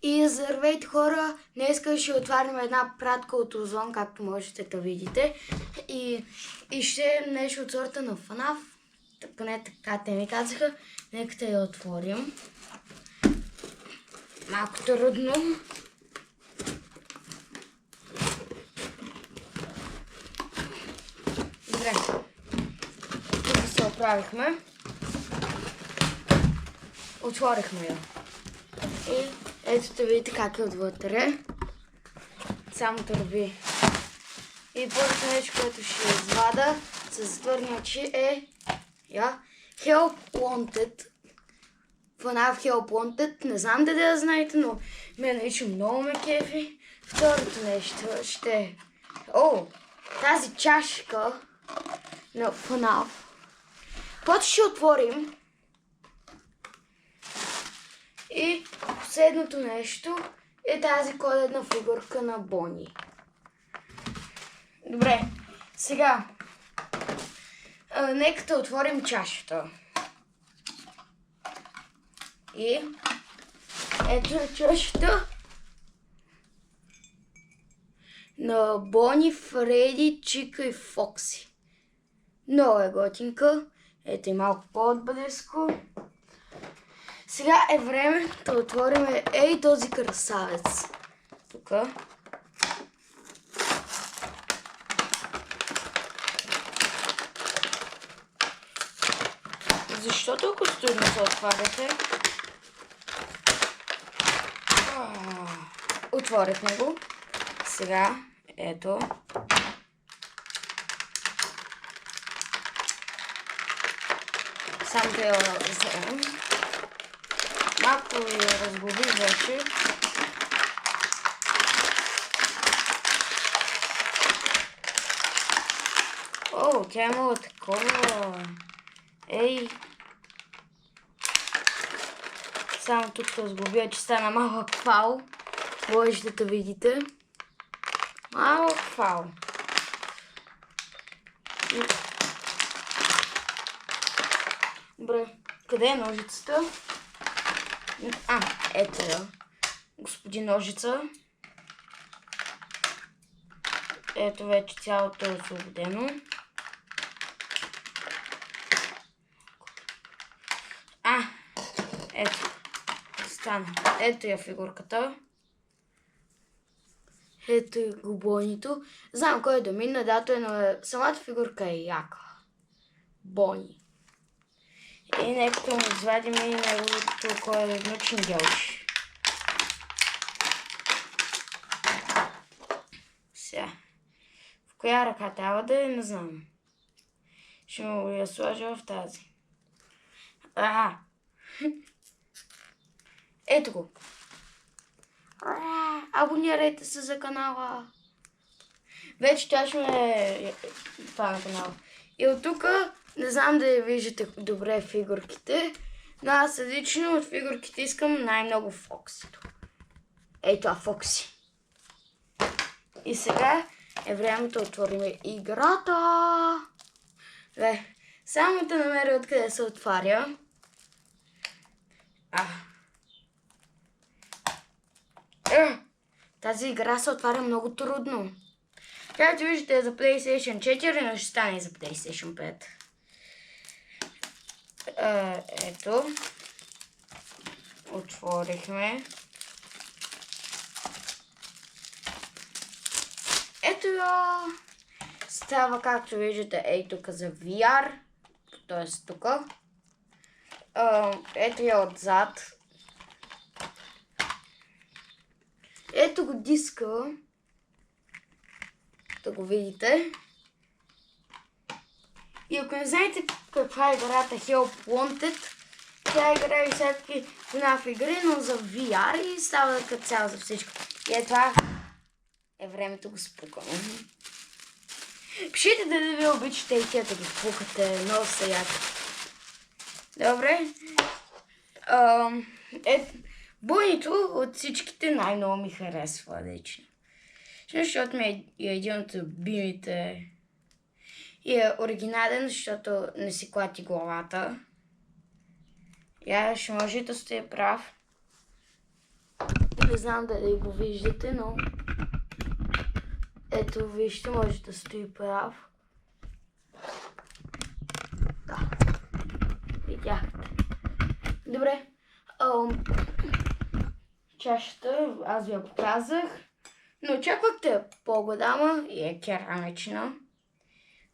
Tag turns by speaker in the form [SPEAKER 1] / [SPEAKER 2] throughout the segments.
[SPEAKER 1] И здравейте хора, днес ще отварим една пратка от Озон, както можете да видите. И ще е нещо от сорта на FNAF, поне така те ми казаха. Нека да я отворим. Малко трудно. Добре, тук се оправихме. Отворихме я. И ето да видите как е отвътре. Само търби. И първото нещо, което ще извада с затворни очи е Help Wanted. FNAF Help Wanted. Не знам дали да знаете, но мен лично много ме кефи. Второто нещо ще е тази чашка на FNAF. После ще отворим. И последното нещо е тази коледна фигурка на Бони. Добре, сега нека да отворим чашата. И ето е чашата на Бони, Фреди, Чика и Фокси. Много е готинка. Ето и малко по-отблизко. Сега е време да отворим този красавец. Тук. Защо толкова трудно се отваряте? Отворихме го. Сега, ето. Само да я вземем. Малко я разглобих вече. Тя имала такова. Ей! Само тук се разглобя, че стана малък фал. Можете да видите. Малък фал. Добре, къде е ножицата? Ето я. Господин ножица. Ето вече цялото е освободено. Ето. Стана. Ето я фигурката. Ето и Бонито. Знам кой е да мине, дато но самата фигурка е яка. Бони. И нека му извадим и неговото коледно чингелче. Сега. В коя ръка трябва да е, не знам. Ще му я сложа в тази. Ето го. Абонирайте се за канала. Вече тя ще е това на канала. И от тук не знам да я виждате добре фигурките, но аз лично от фигурките искам най-много Фоксито. Ей това Фокси. И сега е време да отворим играта. Само да намеря откъде се отваря. Тази игра се отваря много трудно. Както виждате за PlayStation 4, но ще стане и за PlayStation 5. Ето. Отворихме. Ето я. Става както виждате ей тук за VR. Т.е. тук. Ето я отзад. Ето го диска. Да го видите. И ако не знаете каква е играта Help Wanted, тя играе всякакви FNAF игри, но за VR и става като цяло за всичко. И това е времето го спукаме. Пишете да ви обичате и тя да ги пукате. Много са яки. Добре. Бонито от всичките най-много ми харесва лично. Защото ми е един от любимите. И е оригинален, защото не си клати главата. Я ще може да сте прав. Не знам дали го виждате, но ето вижте, може да стои прав. Да, видяхте. Добре, чашата аз ви я показах, но очаквахте по-голяма и е керамична.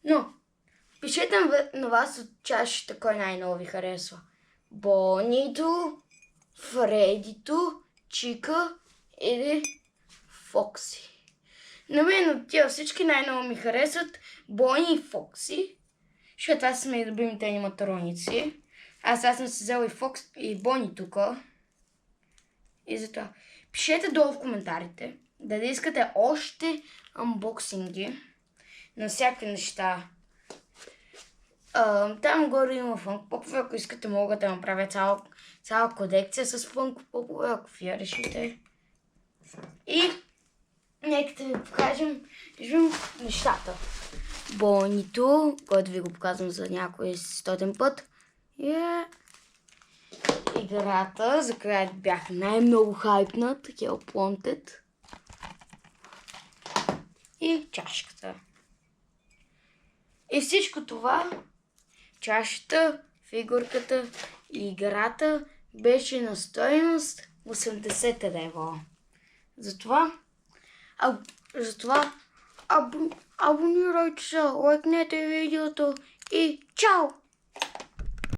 [SPEAKER 1] Но пишете на вас от чашата кой най-много ви харесва. Бонито, Фредито, Чика или Фокси. На мен от тия всички най-много ми харесват Бони и Фокси, защото това са ми любимите аниматроници. Аз съм си взел и Фокс и Бони тук. И затова пишете долу в коментарите дали искате още анбоксинги на всякакви неща. Там горе има Funko Pop-ове, ако искате мога да направя цяла колекция с Funko Pop-ове, ако вие решите. И нека да ви покажем нещата. Бонито, който ви го показвам за някой 100 път. Играта, за която бях най-много хайпнат, Hell Planted. И чашката. И всичко това, чашата, фигурката и играта беше на стойност 80 лева. Затова абонирайте се, лайкнете видеото и чао!